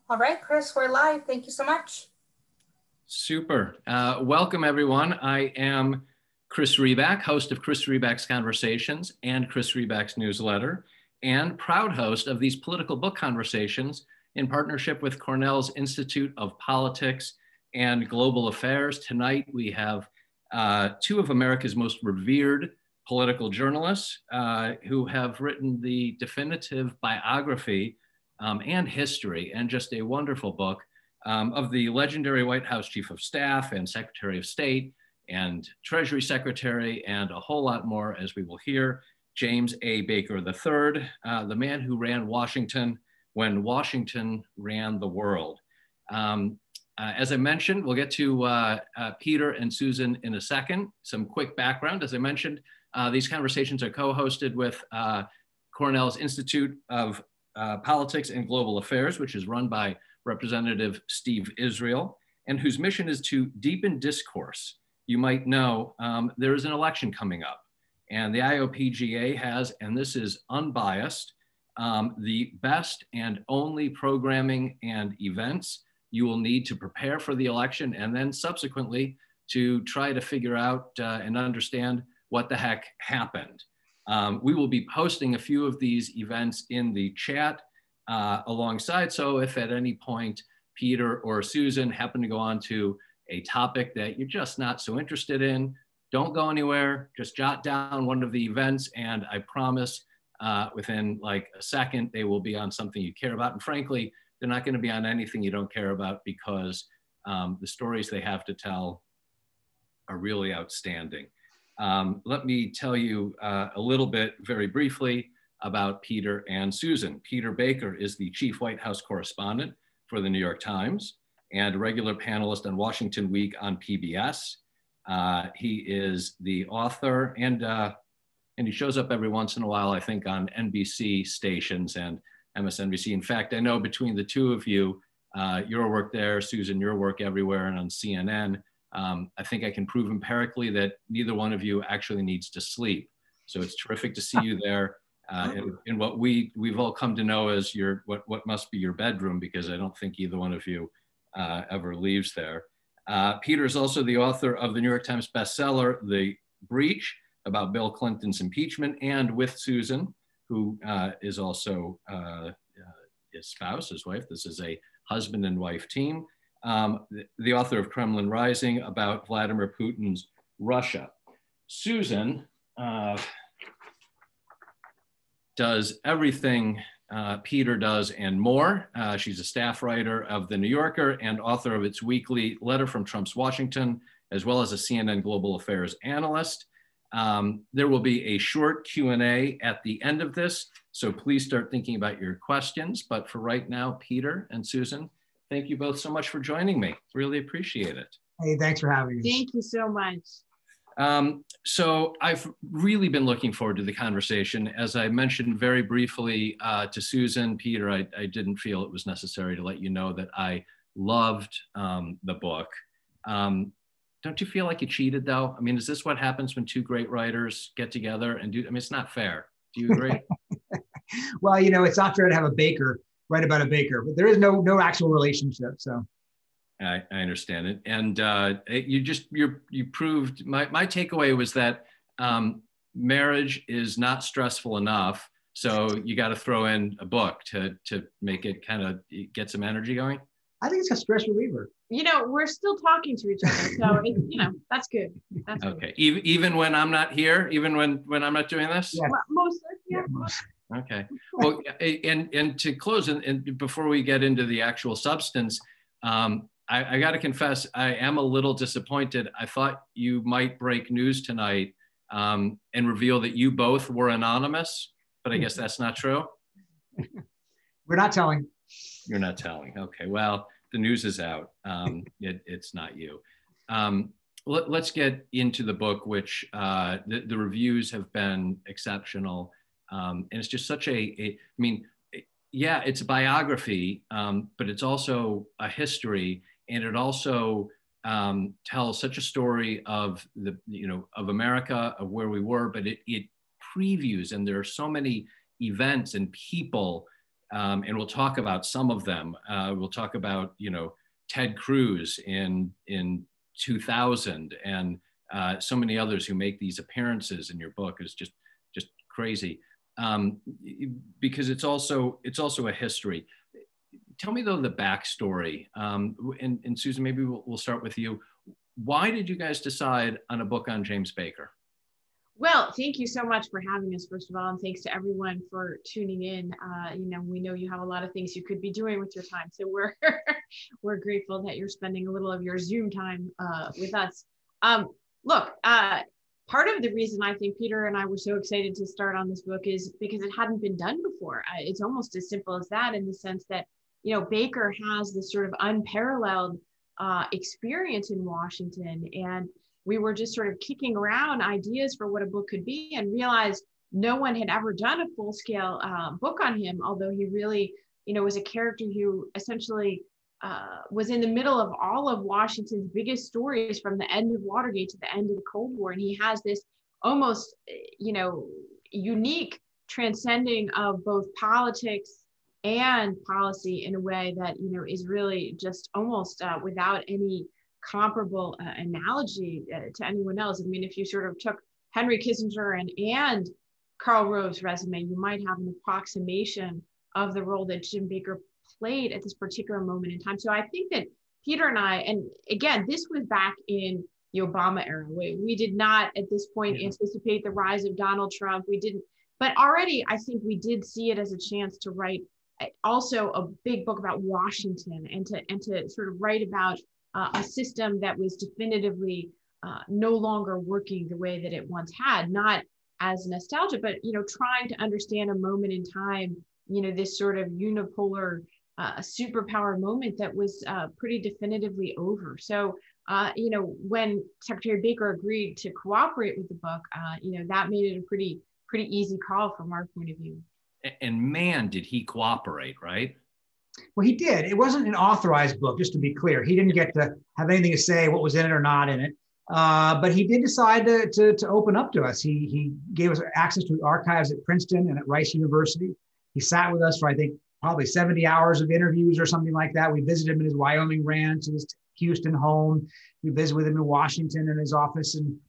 All right, Chris, we're live. Thank you so much. Super. Welcome, everyone. I am Chris Riback, host of Chris Riback's Conversations and Chris Riback's newsletter, and proud host of these political book conversations in partnership with Cornell's Institute of Politics and Global Affairs. Tonight, we have two of America's most revered political journalists who have written the definitive biography and history, and just a wonderful book of the legendary White House Chief of Staff and Secretary of State and Treasury Secretary, and a whole lot more, as we will hear. James A. Baker III, the man who ran Washington when Washington ran the world. As I mentioned, we'll get to Peter and Susan in a second. Some quick background. As I mentioned, these conversations are co-hosted with Cornell's Institute of Politics and Global Affairs, which is run by Representative Steve Israel, and whose mission is to deepen discourse. You might know there is an election coming up, and the IOPGA has, and this is unbiased, the best and only programming and events you will need to prepare for the election, and then subsequently to try to figure out and understand what the heck happened. We will be posting a few of these events in the chat alongside. So if at any point Peter or Susan happen to go on to a topic that you're just not so interested in, don't go anywhere, just jot down one of the events, and I promise within like a second, they will be on something you care about. And frankly, they're not going to be on anything you don't care about, because the stories they have to tell are really outstanding. Let me tell you a little bit very briefly about Peter and Susan. Peter Baker is the chief White House correspondent for the New York Times and a regular panelist on Washington Week on PBS. He is the author, and he shows up every once in a while, I think, on NBC stations and MSNBC. In fact, I know between the two of you, your work there, Susan, your work everywhere, and on CNN, I think I can prove empirically that neither one of you actually needs to sleep. So it's terrific to see you there in what we've all come to know as what must be your bedroom, because I don't think either one of you ever leaves there. Peter is also the author of the New York Times bestseller, The Breach, about Bill Clinton's impeachment, and with Susan, who is also his spouse, his wife. This is a husband and wife team. The author of Kremlin Rising, about Vladimir Putin's Russia. Susan does everything Peter does and more. She's a staff writer of The New Yorker and author of its weekly Letter from Trump's Washington, as well as a CNN Global Affairs analyst. There will be a short Q&A at the end of this, so please start thinking about your questions. But for right now, Peter and Susan, thank you both so much for joining me. Really appreciate it. Hey, thanks for having us. Thank you so much. So I've really been looking forward to the conversation. As I mentioned very briefly to Susan, Peter, I didn't feel it was necessary to let you know that I loved the book. Don't you feel like you cheated though? I mean, is this what happens when two great writers get together and do, I mean, it's not fair. Do you agree? Well, you know, it's not fair to have a baker write about a baker, but there is no actual relationship, so. I understand it. And you proved, my takeaway was that marriage is not stressful enough. So you got to throw in a book to make it kind of get some energy going. I think it's a stress reliever. You know, we're still talking to each other. So, you know, that's good. That's okay. Good. Even when I'm not here, even when I'm not doing this? Yeah. Mostly, yeah. Okay. Well, and to close, and before we get into the actual substance, I got to confess, I am a little disappointed. I thought you might break news tonight and reveal that you both were anonymous, but I guess that's not true. We're not telling. You're not telling. Okay. Well, the news is out. It's not you. Let's get into the book, which the reviews have been exceptional. And it's just such I mean, yeah, it's a biography, but it's also a history, and it also tells such a story of of America, of where we were, but it previews, and there are so many events and people And we'll talk about some of them. We'll talk about, Ted Cruz in 2000 and so many others who make these appearances in your book is just crazy, because it's also a history. Tell me though the backstory, and Susan, maybe we'll start with you. Why did you guys decide on a book on James Baker? Well, thank you so much for having us, first of all, and thanks to everyone for tuning in. We know you have a lot of things you could be doing with your time, so we're grateful that you're spending a little of your Zoom time with us. Part of the reason I think Peter and I were so excited to start on this book is because it hadn't been done before. It's almost as simple as that, in the sense that, Baker has this sort of unparalleled experience in Washington, and we were just sort of kicking around ideas for what a book could be and realized no one had ever done a full-scale book on him, although he really, was a character who essentially was in the middle of all of Washington's biggest stories from the end of Watergate to the end of the Cold War. And he has this almost, unique transcending of both politics and policy in a way that, is really just almost without any comparable analogy to anyone else. I mean, if you sort of took Henry Kissinger and Karl Rove's resume, you might have an approximation of the role that Jim Baker played at this particular moment in time. So I think that Peter and I, and again, this was back in the Obama era. We did not at this point anticipate the rise of Donald Trump. We didn't, but already I think we did see it as a chance to write also a big book about Washington and to sort of write about a system that was definitively no longer working the way that it once had, not as nostalgia, but, trying to understand a moment in time, this sort of unipolar superpower moment that was pretty definitively over. So, when Secretary Baker agreed to cooperate with the book, that made it a pretty easy call from our point of view. And man, did he cooperate, right? Well, he did. It wasn't an authorized book, just to be clear. He didn't get to have anything to say what was in it or not in it. But he did decide to open up to us. He gave us access to the archives at Princeton and at Rice University. He sat with us for, I think, probably 70 hours of interviews or something like that. We visited him in his Wyoming ranch, his Houston home. We visited with him in Washington in his office in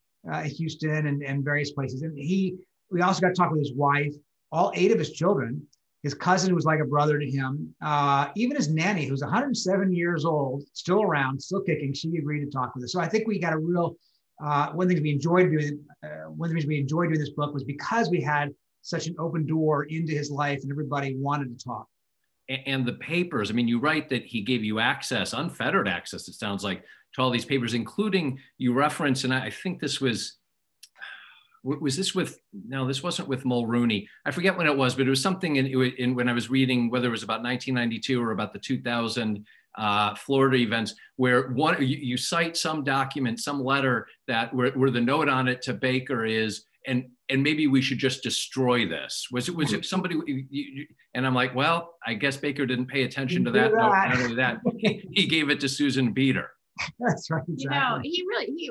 Houston and various places. And we also got to talk with his wife, all 8 of his children. His cousin, who was like a brother to him, even his nanny, who's 107 years old, still around, still kicking, she agreed to talk with us. So I think we got a real, one of the things we enjoyed doing this book was because we had such an open door into his life and everybody wanted to talk. And the papers, I mean, you write that he gave you access, unfettered access, it sounds like, to all these papers, including you reference, and I think this was this with, no, this wasn't with Mulrooney. I forget when it was, but it was something in when I was reading, whether it was about 1992 or about the 2000 Florida events, where you cite some document, some letter that where the note on it to Baker is, and maybe we should just destroy this. Was it somebody? And I'm like, well, I guess Baker didn't pay attention to that. No, not only that, he gave it to Susan Beater. That's right. Exactly.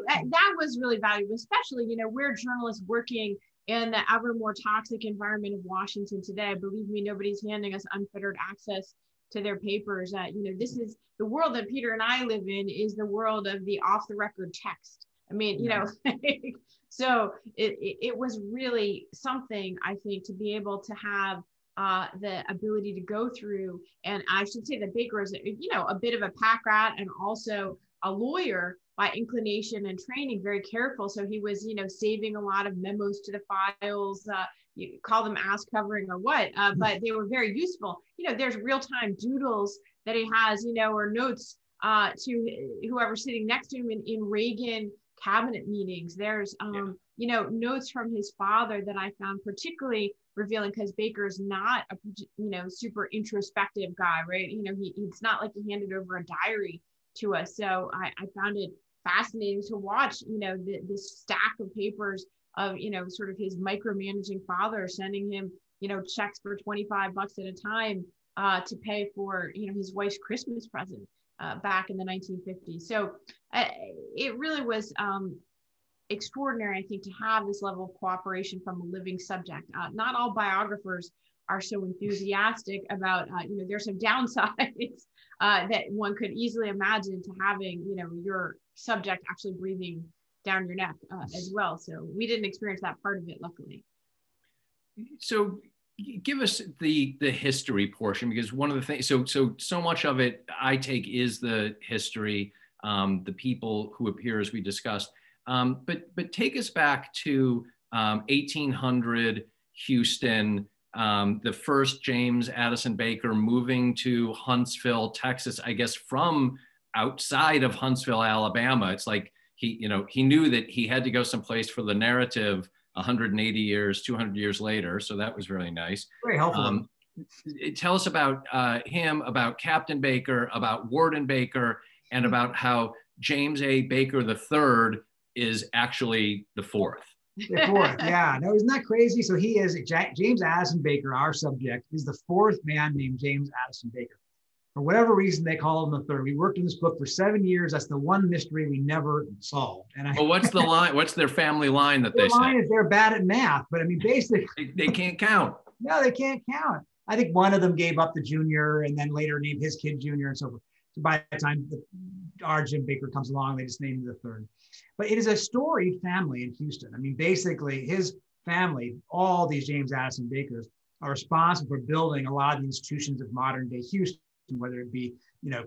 That was really valuable, especially, we're journalists working in the ever more toxic environment of Washington today. Believe me, nobody's handing us unfettered access to their papers. This is the world that Peter and I live in, is the world of the off the record text. I mean, so it was really something, I think, to be able to have the ability to go through. And I should say that Baker is, a bit of a pack rat and also a lawyer by inclination and training, very careful. So he was, saving a lot of memos to the files, you call them ass covering or what, but they were very useful. There's real-time doodles that he has, or notes to whoever's sitting next to him in Reagan cabinet meetings. There's, notes from his father that I found particularly revealing, because Baker's not a, super introspective guy, right? It's not like he handed over a diary to us. So I found it fascinating to watch, this stack of papers of, sort of his micromanaging father sending him, checks for $25 at a time to pay for, his wife's Christmas present back in the 1950s. So it really was extraordinary, I think, to have this level of cooperation from a living subject. Not all biographers are so enthusiastic about, there's some downsides that one could easily imagine to having, your subject actually breathing down your neck as well. So we didn't experience that part of it, luckily. So give us the history portion, because one of the things, so much of it I take is the history, the people who appear as we discussed, but take us back to 1800 Houston, the first James Addison Baker moving to Huntsville, Texas, I guess from outside of Huntsville, Alabama. It's like he knew that he had to go someplace for the narrative 180 years, 200 years later. So that was really nice. Very helpful. Tell us about him, about Captain Baker, about Warden Baker, and about how James A. Baker III is actually the fourth. The fourth, yeah. No, isn't that crazy? So he is, James Addison Baker, our subject, is the fourth man named James Addison Baker. For whatever reason, they call him the third. We worked on this book for 7 years. That's the one mystery we never solved. And well, what's the line? What's their family line that they say? The line is they're bad at math, but I mean, basically. They can't count. No, they can't count. I think one of them gave up the junior and then later named his kid junior and so forth. So by the time our Jim Baker comes along, they just named the third. But it is a storied family in Houston. I mean, basically his family, all these James Addison Bakers, are responsible for building a lot of the institutions of modern day Houston, whether it be,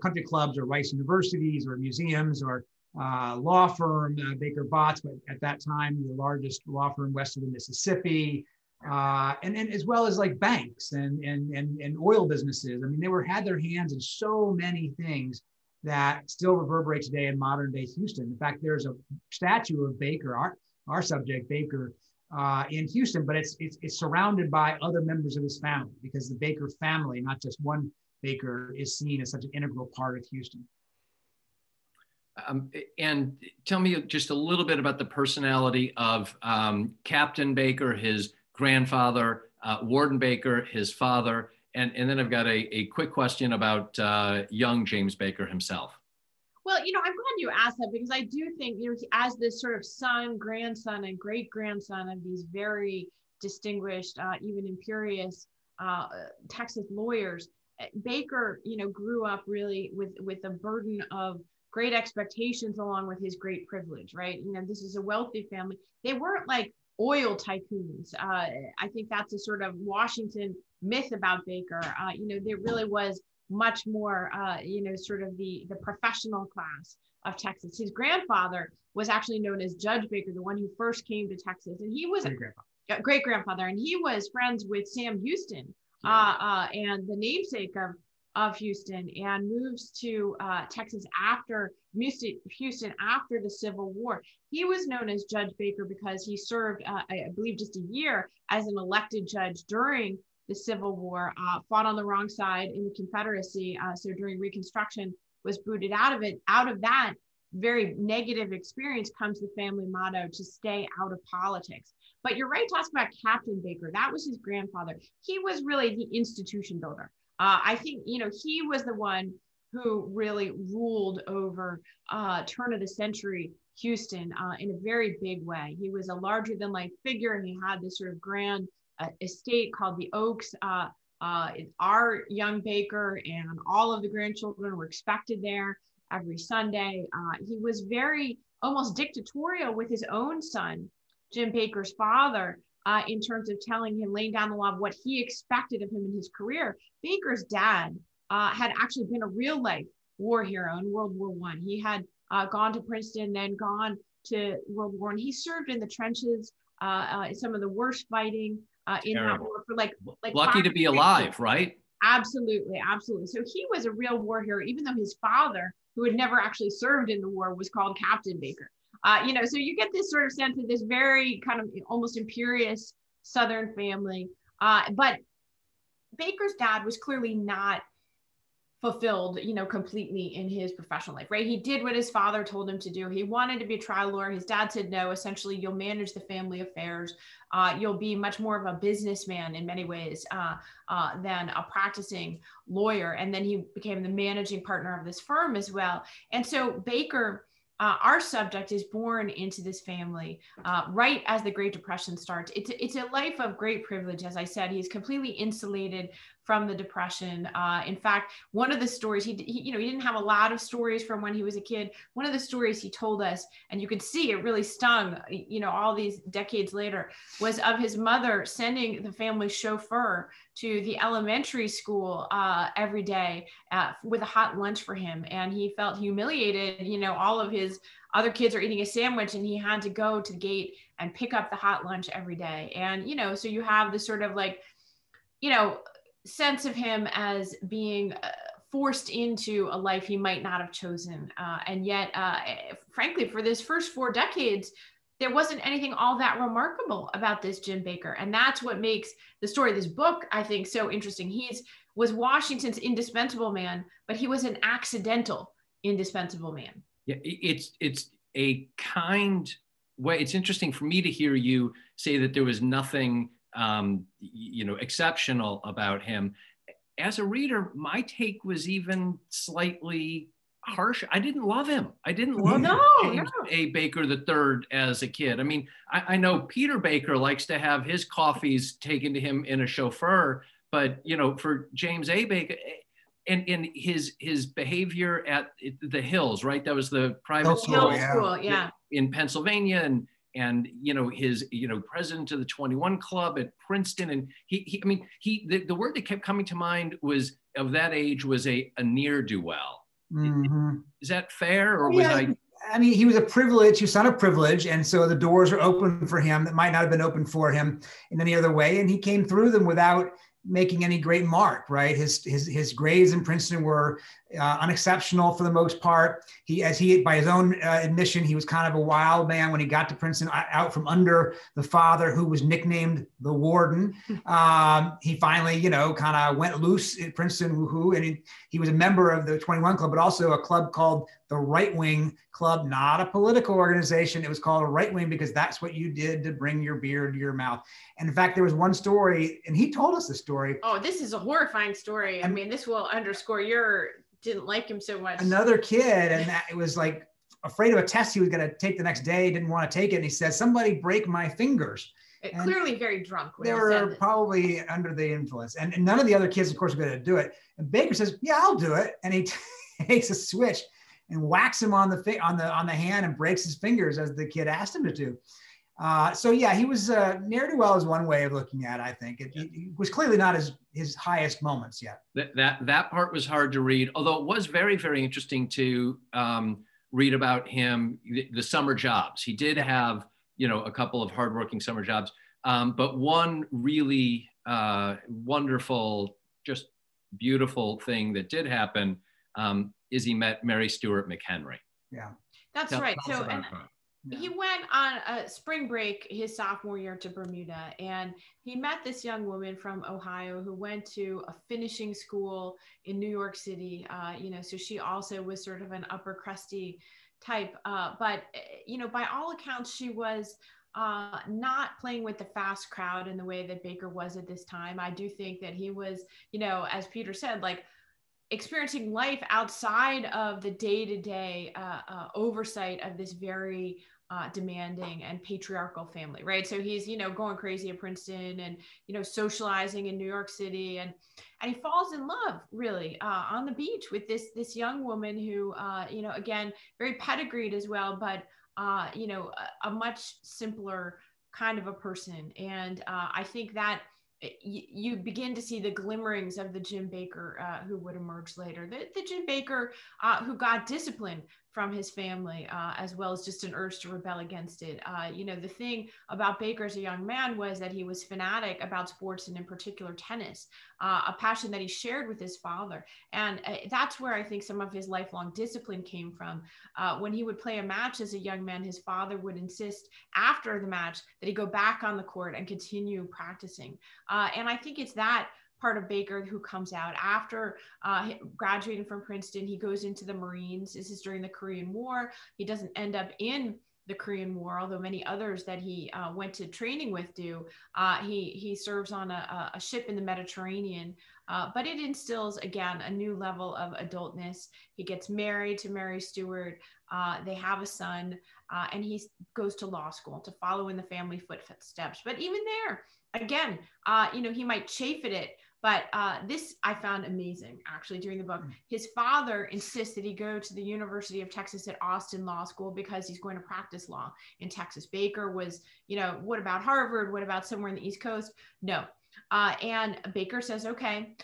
country clubs or Rice universities or museums or law firm, Baker Botts, but at that time, the largest law firm west of the Mississippi, and as well as like banks and oil businesses. I mean, they had their hands in so many things that still reverberate today in modern day Houston. In fact, there's a statue of Baker, our subject Baker, in Houston, but it's surrounded by other members of his family, because the Baker family, not just one Baker, is seen as such an integral part of Houston. And tell me just a little bit about the personality of Captain Baker, his grandfather, Warden Baker, his father, and then I've got a quick question about young James Baker himself. Well, I'm glad you asked that, because I do think, as this sort of son, grandson, and great-grandson of these very distinguished, even imperious Texas lawyers, Baker, grew up really with a burden of great expectations along with his great privilege, right? This is a wealthy family. They weren't like oil tycoons. I think that's a sort of Washington myth about Baker. There really was much more, sort of the professional class of Texas. His grandfather was actually known as Judge Baker, the one who first came to Texas. And he was a great-grandfather, and he was friends with Sam Houston, and the namesake of Houston, and moves to Texas after Houston after the Civil War. He was known as Judge Baker because he served, I believe, just a year as an elected judge during the Civil War, fought on the wrong side in the Confederacy. So during Reconstruction, was booted out of it. Out of that very negative experience comes the family motto to stay out of politics. But you're right to ask about Captain Baker. That was his grandfather. He was really the institution builder. I think, he was the one who really ruled over turn of the century Houston in a very big way. He was a larger than life figure, and he had this sort of grand estate called the Oaks. Our young Baker and all of the grandchildren were expected there every Sunday. He was very almost dictatorial with his own son, Jim Baker's father, in terms of telling him, laying down the law of what he expected of him in his career. Baker's dad had actually been a real life war hero in World War I. He had gone to Princeton, then gone to World War I. And he served in the trenches, some of the worst fighting in that war for like lucky to be alive, right? Absolutely, absolutely. So he was a real war hero, even though his father, who had never actually served in the war, was called Captain Baker. So you get this sort of sense of this very kind of almost imperious Southern family. But Baker's dad was clearly not fulfilled, completely in his professional life, right? He did what his father told him to do. He wanted to be a trial lawyer. His dad said, no, essentially you'll manage the family affairs. You'll be much more of a businessman in many ways than a practicing lawyer. And then he became the managing partner of this firm as well. And so Baker our subject is born into this family right as the Great Depression starts. It's a life of great privilege. As I said, he's completely insulated from the Depression. In fact, one of the stories, he didn't have a lot of stories from when he was a kid. One of the stories he told us, and you could see it really stung, all these decades later, was of his mother sending the family chauffeur to the elementary school every day with a hot lunch for him. And he felt humiliated. All of his other kids are eating a sandwich and he had to go to the gate and pick up the hot lunch every day. And, so you have this sort of sense of him as being forced into a life he might not have chosen. And yet, frankly, for this first 4 decades, there wasn't anything all that remarkable about this Jim Bakker. And that's what makes the story of this book, I think, so interesting. Was Washington's indispensable man, but he was an accidental indispensable man. Yeah, it's a kind way. It's interesting for me to hear you say that there was nothing exceptional about him. As a reader, my take was even slightly harsh. I didn't love him. I didn't love James A. Bakker III as a kid. I mean, I know Peter Bakker likes to have his coffees taken to him in a chauffeur, but for James A. Bakker and his behavior at the Hills, right? That was the private school, in Pennsylvania, and his president of the 21 Club at Princeton, and the word that kept coming to mind was of that age was a ne'er-do-well. Mm-hmm. Is that fair, or was I? I mean, he was a privilege, he was son of privilege, and so the doors are open for him that might not have been open for him in any other way, and he came through them without making any great mark, right? His grades in Princeton were unexceptional for the most part. By his own admission, he was kind of a wild man when he got to Princeton, out from under the father who was nicknamed the Warden. He finally, kind of went loose at Princeton, woohoo, and he was a member of the 21 Club, but also a club called the Right Wing Club, not a political organization. It was called a right wing because that's what you did to bring your beer to your mouth. And in fact, there was one story, and he told us the story. Oh, this is a horrifying story. I mean, this will underscore your didn't like him so much. Another kid, and it was like afraid of a test he was going to take the next day, didn't want to take it. And he said, somebody break my fingers. Clearly very drunk. They were probably under the influence. And none of the other kids, of course, are going to do it. And Bakker says, yeah, I'll do it. And he takes a switch and whacks him on the hand and breaks his fingers as the kid asked him to do. So yeah, he was ne'er-do-well is one way of looking at it, I think. It was clearly not his highest moments yet. That part was hard to read, although it was very, very interesting to read about him, the summer jobs. He did have, a couple of hardworking summer jobs, but one really wonderful, just beautiful thing that did happen is he met Mary Stuart McHenry. Yeah, that's right. So he went on a spring break his sophomore year to Bermuda, and he met this young woman from Ohio who went to a finishing school in New York City. So she also was sort of an upper crusty type, but by all accounts, she was not playing with the fast crowd in the way that Bakker was at this time. I do think that he was, as Peter said, experiencing life outside of the day-to-day oversight of this very demanding and patriarchal family, right? So he's, going crazy at Princeton and, socializing in New York City, and he falls in love really on the beach with this young woman who, again, very pedigreed as well, but, a much simpler kind of a person. And I think that you begin to see the glimmerings of the Jim Bakker who would emerge later. The Jim Bakker who got discipline from his family, as well as just an urge to rebel against it. The thing about Bakker as a young man was that he was fanatic about sports, and in particular tennis, a passion that he shared with his father. And that's where I think some of his lifelong discipline came from. When he would play a match as a young man, his father would insist after the match that he go back on the court and continue practicing. And I think it's that part of Bakker who comes out after graduating from Princeton. He goes into the Marines. This is during the Korean War. He doesn't end up in the Korean War, although many others that he went to training with do. He serves on a ship in the Mediterranean, but it instills, again, a new level of adultness. He gets married to Mary Stuart. They have a son, and he goes to law school to follow in the family footsteps. But even there, again, he might chafe at it. But this I found amazing, actually, during the book. His father insists that he go to the University of Texas at Austin Law School because he's going to practice law in Texas. Baker was, what about Harvard? What about somewhere in the East Coast? No. And Baker says, okay.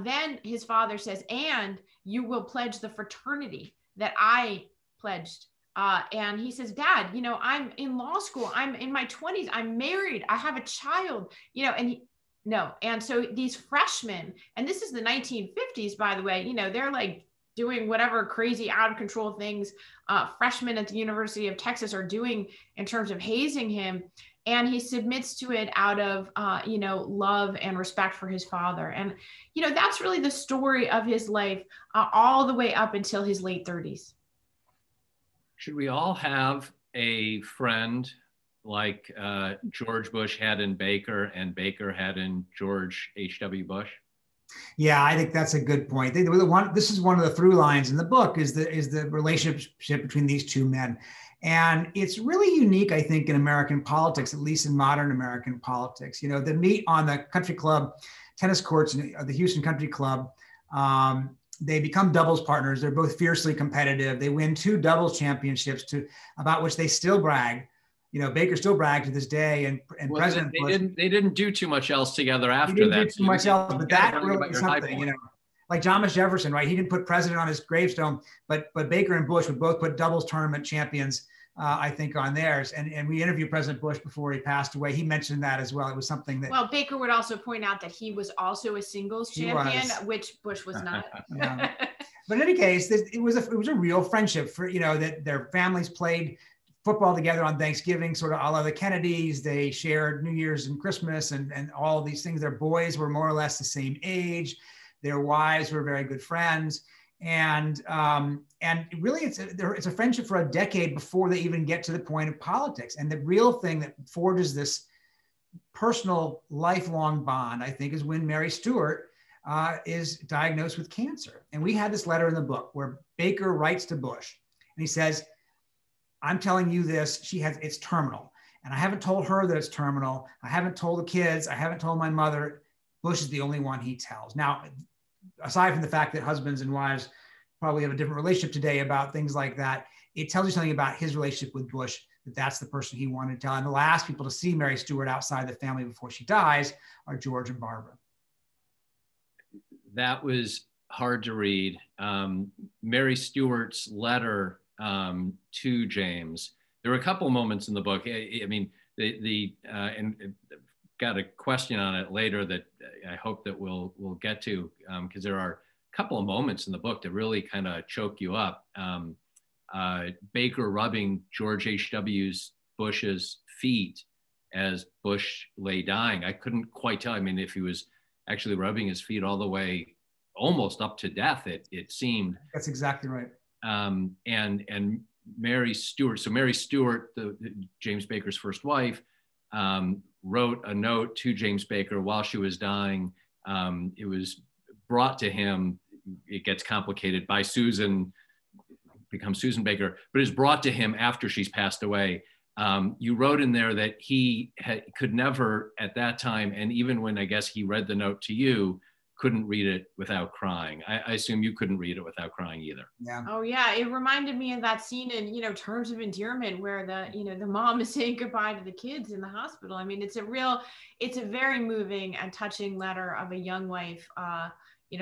Then his father says, and you will pledge the fraternity that I pledged. And he says, Dad, I'm in law school. I'm in my 20s. I'm married. I have a child, and no. And so these freshmen, and this is the 1950s, by the way, they're like doing whatever crazy out of control things freshmen at the University of Texas are doing in terms of hazing him. And he submits to it out of, love and respect for his father. And, that's really the story of his life all the way up until his late 30s. Should we all have a friend like George Bush had in Baker and Baker had in George H.W. Bush? Yeah, I think that's a good point. This is one of the through lines in the book is the relationship between these two men. And it's really unique, I think, in American politics, at least in modern American politics. They meet on the country club tennis courts in the Houston Country Club. They become doubles partners. They're both fiercely competitive. They win 2 doubles championships about which they still brag. Baker still bragged to this day, and President Bush. They didn't do too much else together after that. They didn't do too much else, but that really is something, like Thomas Jefferson, right? He didn't put president on his gravestone, but Baker and Bush would both put doubles tournament champions, I think, on theirs. And we interviewed President Bush before he passed away. He mentioned that as well. It was something that. Well, Baker would also point out that he was also a singles champion, which Bush was not. Yeah. But in any case, it was a real friendship for, that their families played football together on Thanksgiving, sort of a la the Kennedys. They shared New Year's and Christmas and all of these things. Their boys were more or less the same age. Their wives were very good friends. And really it's a friendship for a decade before they even get to the point of politics. And the real thing that forges this personal lifelong bond, I think, is when Mary Stuart is diagnosed with cancer. And we had this letter in the book where Baker writes to Bush and he says, I'm telling you this, it's terminal. And I haven't told her that it's terminal. I haven't told the kids. I haven't told my mother. Bush is the only one he tells. Now, aside from the fact that husbands and wives probably have a different relationship today about things like that, it tells you something about his relationship with Bush, that's the person he wanted to tell. And the last people to see Mary Stuart outside the family before she dies are George and Barbara. That was hard to read. Mary Stuart's letter to James. There were a couple of moments in the book. I mean, and got a question on it later that I hope that we'll get to, because there are a couple of moments in the book that really kind of choke you up. Baker rubbing George H.W. Bush's feet as Bush lay dying. I couldn't quite tell. I mean, if he was actually rubbing his feet all the way almost up to death, it seemed. That's exactly right. And Mary Stuart, so Mary Stuart, James Baker's first wife, wrote a note to James Baker while she was dying. It was brought to him, it gets complicated, by Susan, becomes Susan Baker, but is brought to him after she's passed away. You wrote in there that he could never at that time, and even when I guess he read the note to you, couldn't read it without crying. I assume you couldn't read it without crying either. Yeah. Oh yeah, it reminded me of that scene in Terms of Endearment where the mom is saying goodbye to the kids in the hospital. I mean, it's a very moving and touching letter of a young wife,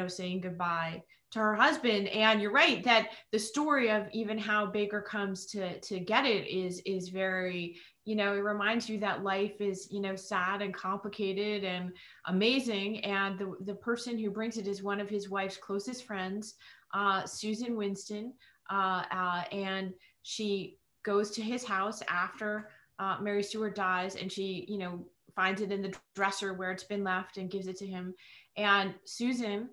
saying goodbye to her husband. And you're right that the story of even how Baker comes to get it is very, it reminds you that life is, sad and complicated and amazing. And the person who brings it is one of his wife's closest friends, Susan Winston. And she goes to his house after Mary Stuart dies, and she, finds it in the dresser where it's been left and gives it to him. And Susan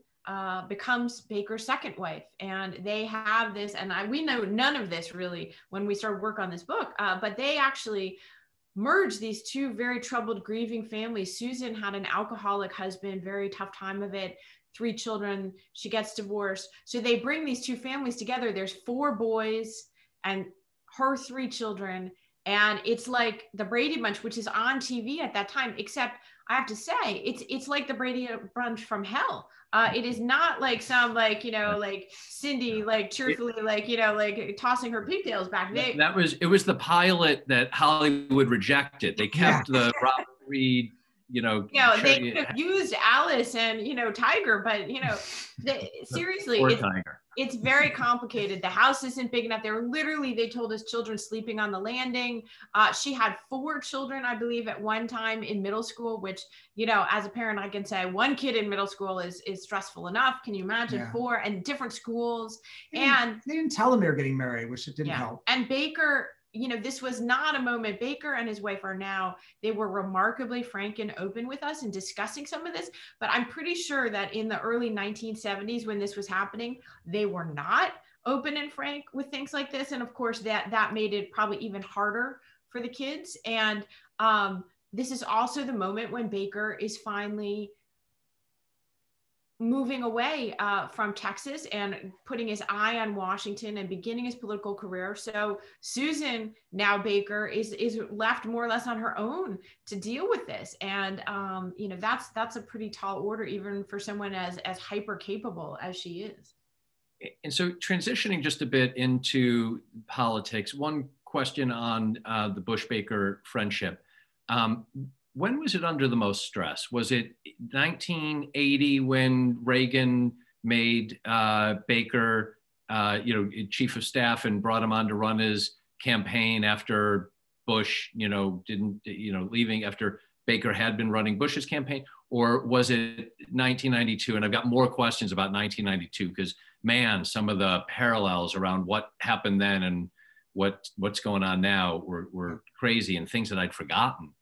becomes Baker's second wife. And they have this, and we know none of this really when we started work on this book, but they actually merged these two very troubled, grieving families. Susan had an alcoholic husband, very tough time of it, 3 children, she gets divorced. So they bring these two families together. There's 4 boys and her 3 children. And it's like the Brady Bunch, which is on TV at that time, except I have to say, it's like the Brady Bunch from hell. It is not like some like Cindy like cheerfully like tossing her pigtails back. It was the pilot that Hollywood rejected. They kept the Robert Reed. They could have used Alice and Tiger, but seriously, it's very complicated. The house isn't big enough. They told us children sleeping on the landing. She had 4 children, I believe, at one time in middle school, which, as a parent, I can say 1 kid in middle school is stressful enough. Can you imagine 4 and different schools? And they didn't tell them they were getting married, which it didn't help. And Baker, this was not a moment. Baker and his wife they were remarkably frank and open with us in discussing some of this, but I'm pretty sure that in the early 1970s when this was happening, they were not open and frank with things like this. And of course that made it probably even harder for the kids. And this is also the moment when Baker is finally moving away from Texas and putting his eye on Washington and beginning his political career. So Susan, now Baker, is left more or less on her own to deal with this. And that's a pretty tall order, even for someone as hyper capable as she is. And so transitioning just a bit into politics, one question on the Bush-Baker friendship. When was it under the most stress? Was it 1980 when Reagan made Baker, chief of staff and brought him on to run his campaign after Bush, leaving after Baker had been running Bush's campaign? Or was it 1992? And I've got more questions about 1992 because, man, some of the parallels around what happened then and what's going on now were crazy and things that I'd forgotten.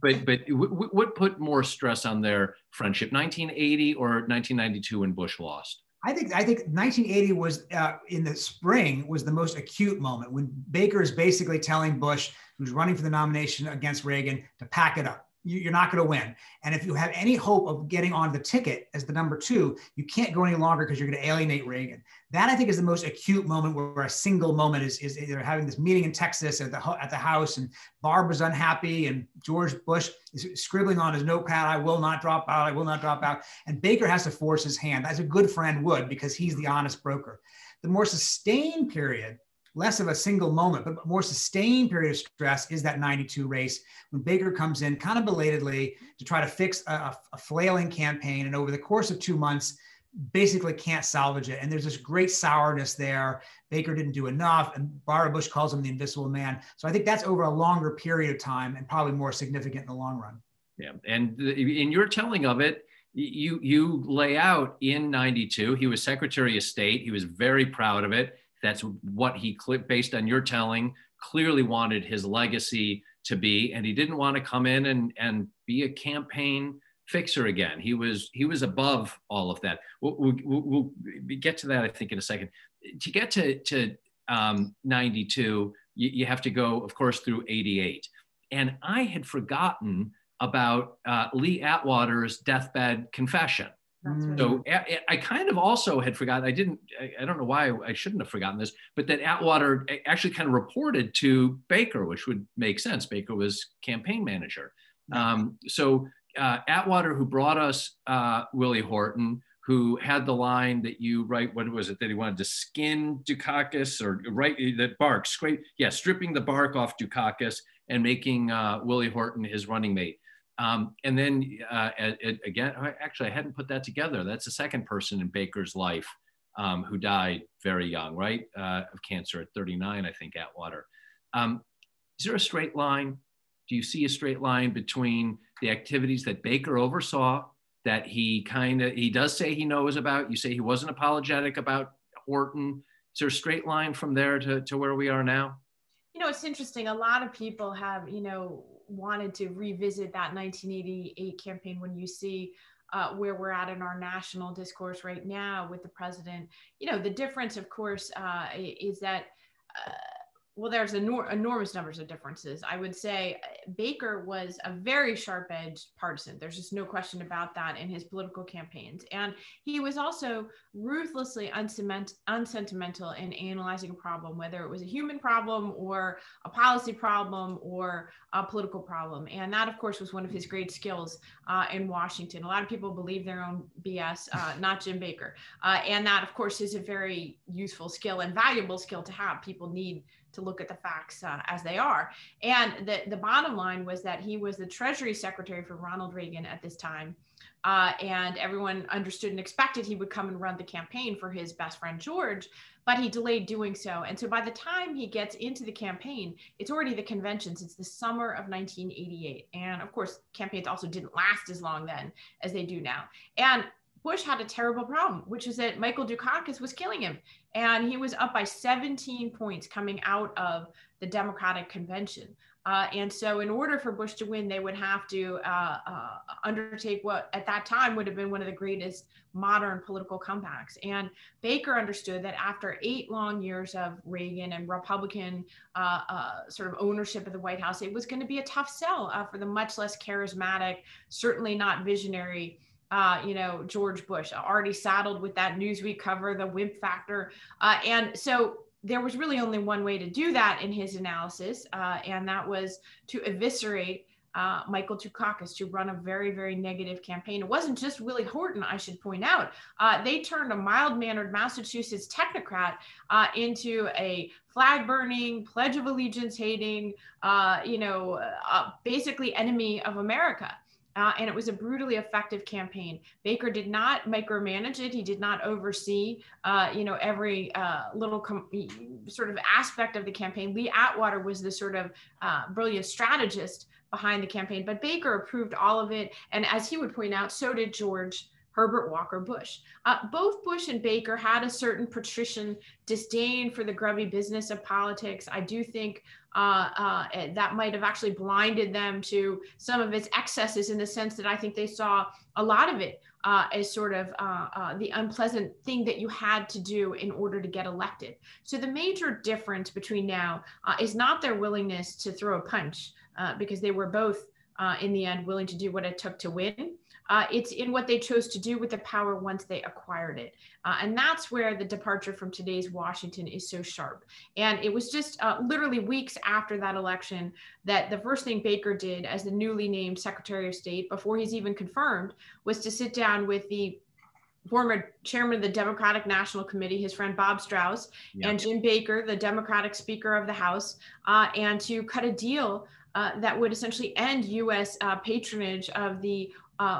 But what put more stress on their friendship, 1980 or 1992 when Bush lost? I think 1980 was in the spring was the most acute moment when Baker is basically telling Bush, who's running for the nomination against Reagan, to pack it up. You're not going to win. And if you have any hope of getting on the ticket as the number 2, you can't go any longer because you're going to alienate Reagan. That, I think, is the most acute moment where a single moment is they're having this meeting in Texas at the house, and Barbara's unhappy, and George Bush is scribbling on his notepad, I will not drop out, I will not drop out. And Baker has to force his hand, as a good friend would, because he's the honest broker. The more sustained period, less of a single moment, but more sustained period of stress is that 92 race when Baker comes in kind of belatedly to try to fix a flailing campaign. And over the course of 2 months, basically can't salvage it. And there's this great sourness there. Baker didn't do enough. And Barbara Bush calls him the invisible man. So I think that's over a longer period of time and probably more significant in the long run. Yeah. And in your telling of it, you lay out in 92, he was Secretary of State. He was very proud of it. That's what he, based on your telling, clearly wanted his legacy to be. And he didn't want to come in and be a campaign fixer again. He was above all of that. We'll get to that, I think, in a second. To get to 92, you have to go, of course, through 88. And I had forgotten about Lee Atwater's deathbed confession. Right. So I kind of also had forgotten, I don't know why I shouldn't have forgotten this, but that Atwater actually kind of reported to Baker, which would make sense. Baker was campaign manager. So Atwater, who brought us Willie Horton, who had the line that you write, what was it, that he wanted to skin Dukakis or that bark, stripping the bark off Dukakis and making Willie Horton his running mate. And then again, actually, I hadn't put that together. That's the second person in Baker's life who died very young, right? Of cancer at 39, I think, Atwater. Is there a straight line? Do you see a straight line between the activities that Baker oversaw that he does say he knows about? You say he wasn't apologetic about Horton. Is there a straight line from there to where we are now? It's interesting. A lot of people have, wanted to revisit that 1988 campaign when you see where we're at in our national discourse right now with the president. You know, the difference, of course, is that, well, there's enormous numbers of differences. I would say Baker was a very sharp-edged partisan. There's just no question about that in his political campaigns. And he was also ruthlessly unsentimental in analyzing a problem, whether it was a human problem or a policy problem or a political problem. And that, of course, was one of his great skills in Washington. A lot of people believe their own BS, not Jim Baker. And that, of course, is a very useful skill and valuable skill to have. People need to look at the facts as they are. And the bottom line was that he was the Treasury Secretary for Ronald Reagan at this time. And everyone understood and expected he would come and run the campaign for his best friend, George, but he delayed doing so. And so by the time he gets into the campaign, it's already the conventions. It's the summer of 1988. And of course, campaigns also didn't last as long then as they do now. And Bush had a terrible problem, which is that Michael Dukakis was killing him. And he was up by 17 points coming out of the Democratic convention. And so in order for Bush to win, they would have to undertake what at that time would have been one of the greatest modern political comebacks. And Baker understood that after 8 long years of Reagan and Republican sort of ownership of the White House, it was going to be a tough sell for the much less charismatic, certainly not visionary George Bush, already saddled with that Newsweek cover, the wimp factor. And so there was really only one way to do that in his analysis, and that was to eviscerate Michael Dukakis, to run a very, very negative campaign. It wasn't just Willie Horton, I should point out. They turned a mild-mannered Massachusetts technocrat into a flag-burning, Pledge of Allegiance hating, basically enemy of America. And it was a brutally effective campaign. Baker did not micromanage it. He did not oversee, every little sort of aspect of the campaign. Lee Atwater was the sort of brilliant strategist behind the campaign, but Baker approved all of it. And as he would point out, so did George Herbert Walker Bush. Both Bush and Baker had a certain patrician disdain for the grubby business of politics. I do think that might have actually blinded them to some of its excesses, in the sense that I think they saw a lot of it as sort of the unpleasant thing that you had to do in order to get elected. So the major difference between now is not their willingness to throw a punch, because they were both in the end willing to do what it took to win. It's in what they chose to do with the power once they acquired it. And that's where the departure from today's Washington is so sharp. And it was just literally weeks after that election that the first thing Baker did as the newly named Secretary of State, before he's even confirmed, was to sit down with the former chairman of the Democratic National Committee, his friend Bob Strauss, and Jim Baker, the Democratic Speaker of the House, and to cut a deal that would essentially end U.S. patronage of the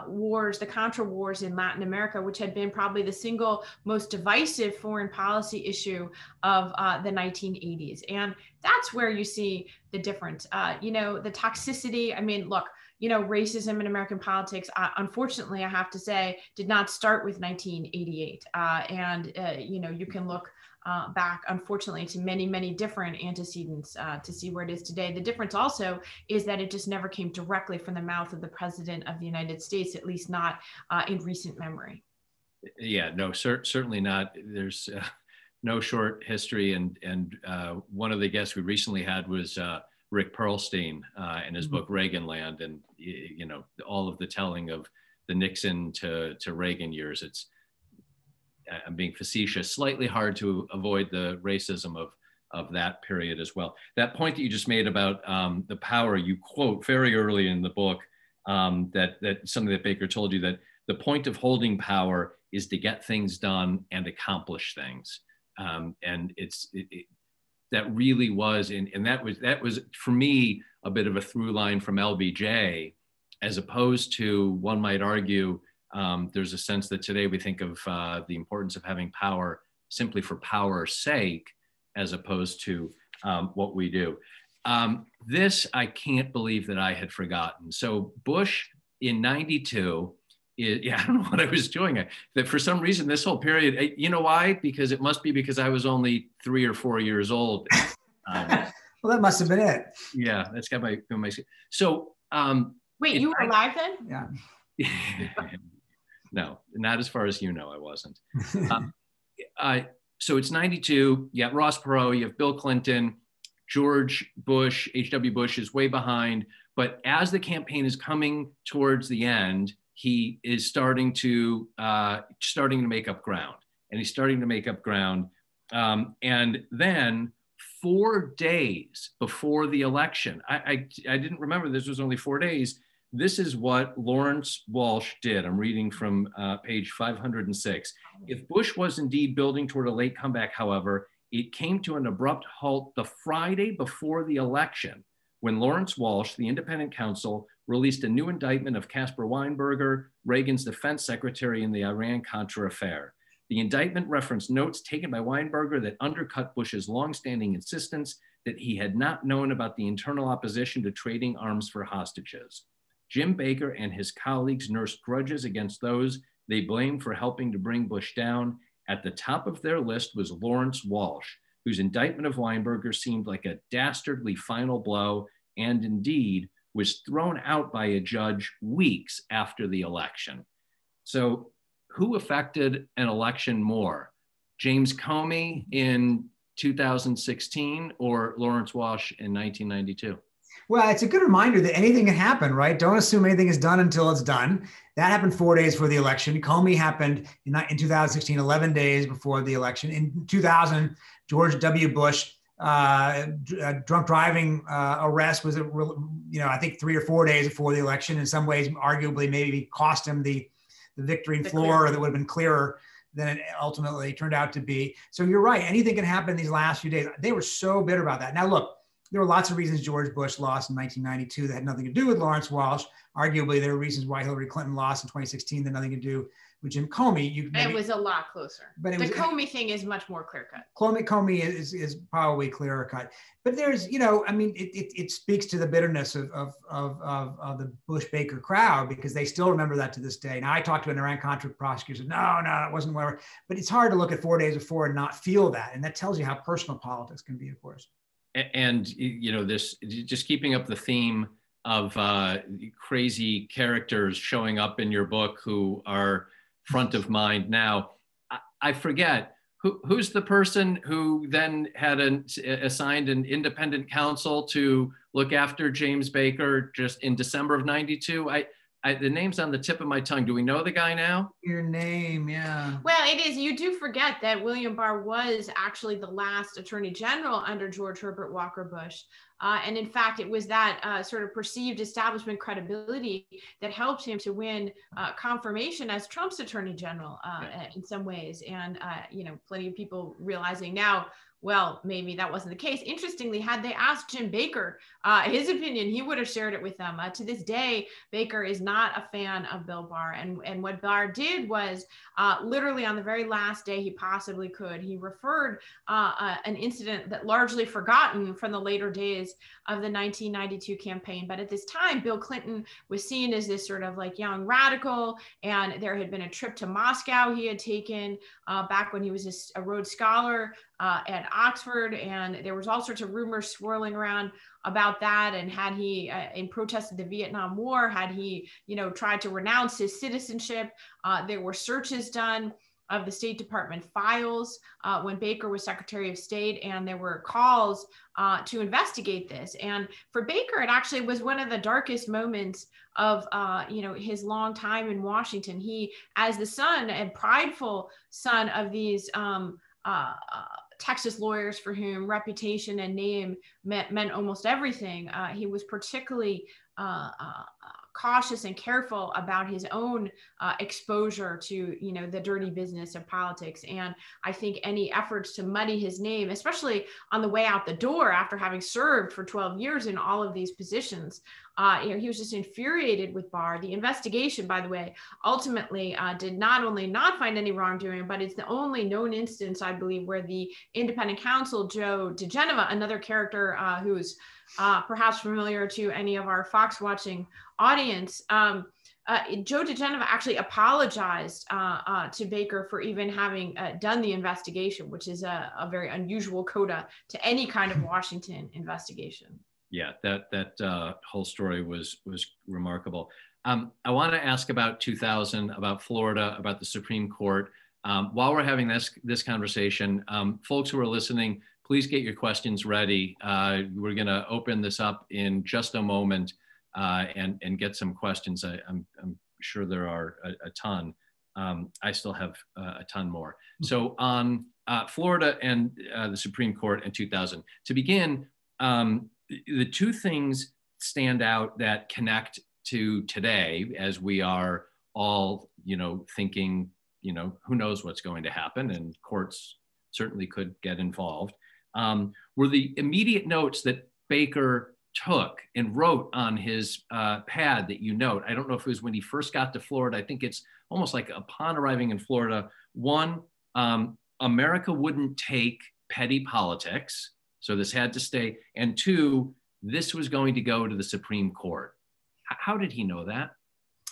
wars, the Contra wars in Latin America, which had been probably the single most divisive foreign policy issue of the 1980s. And that's where you see the difference. The toxicity, I mean, look, racism in American politics, unfortunately, I have to say, did not start with 1988. You can look back, unfortunately, to many, many different antecedents to see where it is today. The difference also is that it just never came directly from the mouth of the President of the United States, at least not in recent memory. Yeah, no, certainly not. There's no short history. And one of the guests we recently had was Rick Perlstein in his book, Reaganland, and, all of the telling of the Nixon to Reagan years. I'm being facetious, slightly hard to avoid the racism of that period as well. That point that you just made about the power, you quote very early in the book, that something that Baker told you, that the point of holding power is to get things done and accomplish things. And that really was, and that was for me a bit of a through line from LBJ, as opposed to, one might argue, there's a sense that today we think of the importance of having power simply for power's sake, as opposed to what we do. This, I can't believe that I had forgotten. So Bush in 92, I don't know what I was doing. That for some reason, this whole period, you know why? Because it must be because I was only 3 or 4 years old. Well, that must have been it. Yeah, that's got my so. Wait, you were alive then? Yeah. No, not as far as you know, I wasn't. So it's 92. You got Ross Perot, you have Bill Clinton, George Bush, H.W. Bush is way behind. But as the campaign is coming towards the end, he is starting to make up ground. And he's starting to make up ground. And then 4 days before the election, I didn't remember this was only 4 days. This is what Lawrence Walsh did. I'm reading from page 506. If Bush was indeed building toward a late comeback, however, it came to an abrupt halt the Friday before the election when Lawrence Walsh, the independent counsel, released a new indictment of Caspar Weinberger, Reagan's defense secretary in the Iran-Contra affair. The indictment referenced notes taken by Weinberger that undercut Bush's longstanding insistence that he had not known about the internal opposition to trading arms for hostages. Jim Baker and his colleagues nursed grudges against those they blamed for helping to bring Bush down. At the top of their list was Lawrence Walsh, whose indictment of Weinberger seemed like a dastardly final blow and indeed was thrown out by a judge weeks after the election. So who affected an election more? James Comey in 2016 or Lawrence Walsh in 1992? Well, it's a good reminder that anything can happen, right? Don't assume anything is done until it's done. That happened 4 days before the election. Comey happened in 2016, 11 days before the election. In 2000, George W. Bush, drunk driving arrest was, I think 3 or 4 days before the election. In some ways, arguably, maybe cost him the victory in Florida that would have been clearer than it ultimately turned out to be. So you're right. Anything can happen in these last few days. They were so bitter about that. Now, look, there were lots of reasons George Bush lost in 1992 that had nothing to do with Lawrence Walsh. Arguably, there were reasons why Hillary Clinton lost in 2016 that had nothing to do with Jim Comey. It was a lot closer. But the Comey thing is much more clear cut. Comey is probably clearer cut. But there's, it speaks to the bitterness of the Bush-Baker crowd because they still remember that to this day. Now, I talked to an Iran-Contra prosecutor, said, no, it wasn't whatever. But it's hard to look at 4 days before and not feel that. And that tells you how personal politics can be, of course. And, this just keeping up the theme of crazy characters showing up in your book who are front of mind now. I forget, who's the person who then had assigned an independent counsel to look after James Baker just in December of 92? The name's on the tip of my tongue. Do we know the guy now? Your name, yeah. Well, it is. You do forget that William Barr was actually the last attorney general under George Herbert Walker Bush. And in fact, it was that sort of perceived establishment credibility that helped him to win confirmation as Trump's attorney general in some ways. And, plenty of people realizing now, well, maybe that wasn't the case. Interestingly, had they asked Jim Baker his opinion, he would have shared it with them. To this day, Baker is not a fan of Bill Barr. And what Barr did was literally on the very last day he possibly could, he referred an incident that largely forgotten from the later days of the 1992 campaign. But at this time, Bill Clinton was seen as this sort of like young radical. And there had been a trip to Moscow he had taken back when he was a Rhodes Scholar at Oxford, and there was all sorts of rumors swirling around about that. And had he, in protest of the Vietnam War, had he, tried to renounce his citizenship? There were searches done of the State Department files when Baker was Secretary of State, and there were calls to investigate this. And for Baker, it actually was one of the darkest moments of his long time in Washington. He, as the son and prideful son of these Texas lawyers for whom reputation and name meant almost everything, he was particularly cautious and careful about his own exposure to, the dirty business of politics. And I think any efforts to muddy his name, especially on the way out the door after having served for 12 years in all of these positions, he was just infuriated with Barr. The investigation, by the way, ultimately did not only not find any wrongdoing, but it's the only known instance, I believe, where the independent counsel, Joe DeGenova, another character who's perhaps familiar to any of our Fox watching audience, Joe DeGenova actually apologized to Baker for even having done the investigation, which is a very unusual coda to any kind of Washington investigation. Yeah, that whole story was remarkable. I want to ask about 2000, about Florida, about the Supreme Court. While we're having this conversation, folks who are listening, please get your questions ready. We're going to open this up in just a moment and get some questions. I'm sure there are a ton. I still have a ton more. So on Florida and the Supreme Court in 2000, to begin, the two things stand out that connect to today as we are all, thinking, who knows what's going to happen, and courts certainly could get involved, were the immediate notes that Baker took and wrote on his pad that you note. I don't know if it was when he first got to Florida. I think it's almost like upon arriving in Florida. One, America wouldn't take petty politics, so this had to stay. And two, this was going to go to the Supreme Court. How did he know that?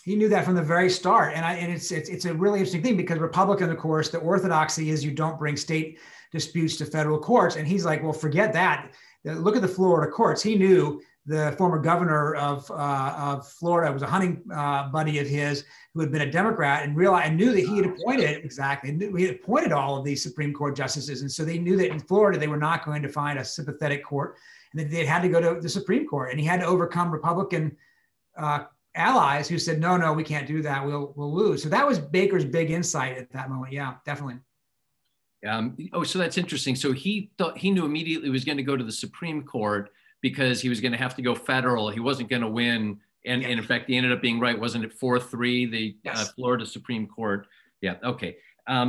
He knew that from the very start. And it's a really interesting thing because Republican, of course, the orthodoxy is you don't bring state disputes to federal courts. And he's like, well, forget that. Look at the Florida courts. He knew the former governor of Florida was a hunting buddy of his who had been a Democrat, and realized and knew that he had appointed he had appointed all of these Supreme Court justices. And so they knew that in Florida, they were not going to find a sympathetic court, and that they had to go to the Supreme Court. And he had to overcome Republican allies who said, no, we can't do that. We'll lose. So that was Baker's big insight at that moment. Yeah, definitely. So that's interesting. So he thought he knew immediately he was going to go to the Supreme Court because he was going to have to go federal. He wasn't going to win. And in fact, he ended up being right. Wasn't it 4-3, the Florida Supreme Court? Yeah. Okay.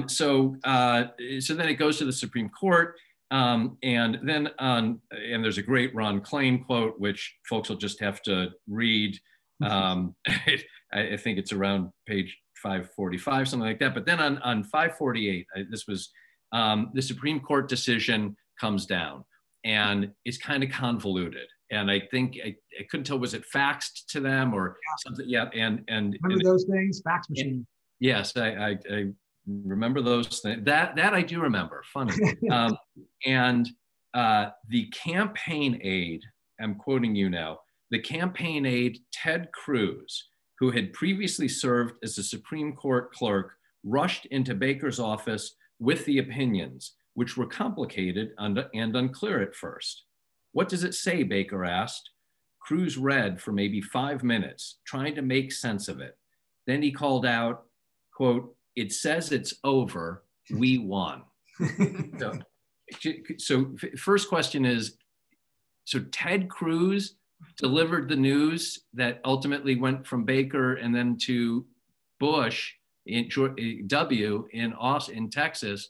So then it goes to the Supreme Court. And then and there's a great Ron Klain quote, which folks will just have to read. I think it's around page 545, something like that. But then on 548, this was the Supreme Court decision comes down and it's kind of convoluted. And I think I couldn't tell, was it faxed to them or something? Yeah. And remember those things? Fax machine. Yes, I remember those things. That I do remember. Funny. And the campaign aide, I'm quoting you now, the campaign aide, Ted Cruz, who had previously served as a Supreme Court clerk, rushed into Baker's office with the opinions, which were complicated and unclear at first. What does it say, Baker asked. Cruz read for maybe 5 minutes, trying to make sense of it. Then he called out, quote, "It says it's over, we won." So first question is, so Ted Cruz delivered the news that ultimately went from Baker and then to Bush in W in Austin, in Texas.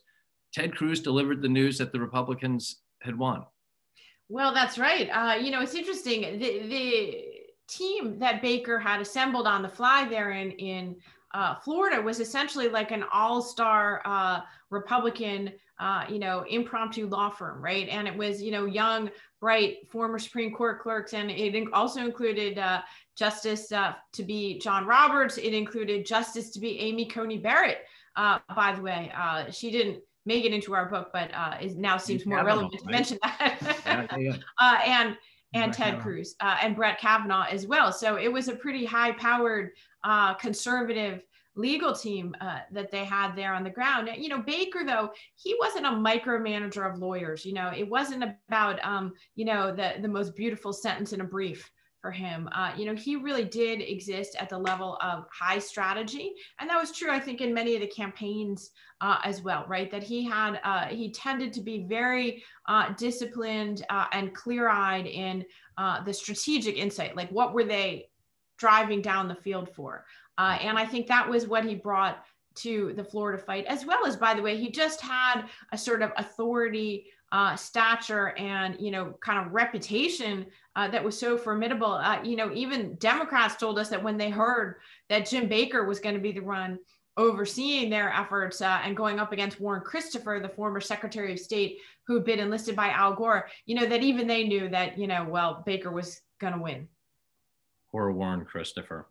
Ted Cruz delivered the news that the Republicans had won. Well, that's right. It's interesting. The team that Baker had assembled on the fly there in Florida was essentially like an all-star Republican, impromptu law firm, right? And it was, young, bright, former Supreme Court clerks, and it also included Justice to be John Roberts. It included Justice to be Amy Coney Barrett. By the way, she didn't make it into our book, but it now seems more relevant to mention that. And Ted Cruz and Brett Kavanaugh as well. So it was a pretty high-powered conservative legal team that they had there on the ground. Baker, though, he wasn't a micromanager of lawyers. It wasn't about, the most beautiful sentence in a brief for him. He really did exist at the level of high strategy. And that was true, I think, in many of the campaigns as well, right? That he tended to be very disciplined and clear-eyed in the strategic insight. Like, what were they driving down the field for? And I think that was what he brought to the Florida fight, as well as, by the way, he just had a sort of authority, stature, and, kind of reputation that was so formidable. Even Democrats told us that when they heard that Jim Baker was going to be the one overseeing their efforts and going up against Warren Christopher, the former Secretary of State who had been enlisted by Al Gore, that even they knew that, Baker was going to win. Poor Warren Christopher.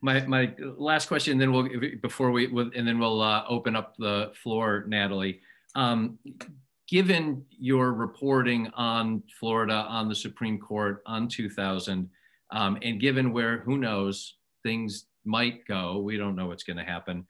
My last question, then we'll open up the floor, Natalie. Given your reporting on Florida, on the Supreme Court, on 2000, And given where, who knows, things might go, we don't know what's going to happen.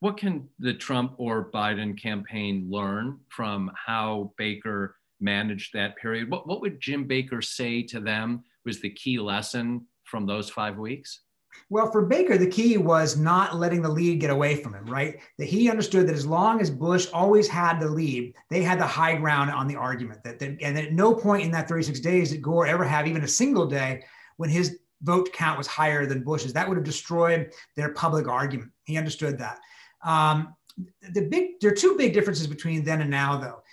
What can the Trump or Biden campaign learn from how Baker managed that period? What would Jim Baker say to them was the key lesson from those 5 weeks? Well, for Baker, the key was not letting the lead get away from him, right? That he understood that as long as Bush always had the lead, they had the high ground on the argument. And at no point in that 36 days did Gore ever have even a single day when his vote count was higher than Bush's. That would have destroyed their public argument. He understood that. There are two big differences between then and now, though.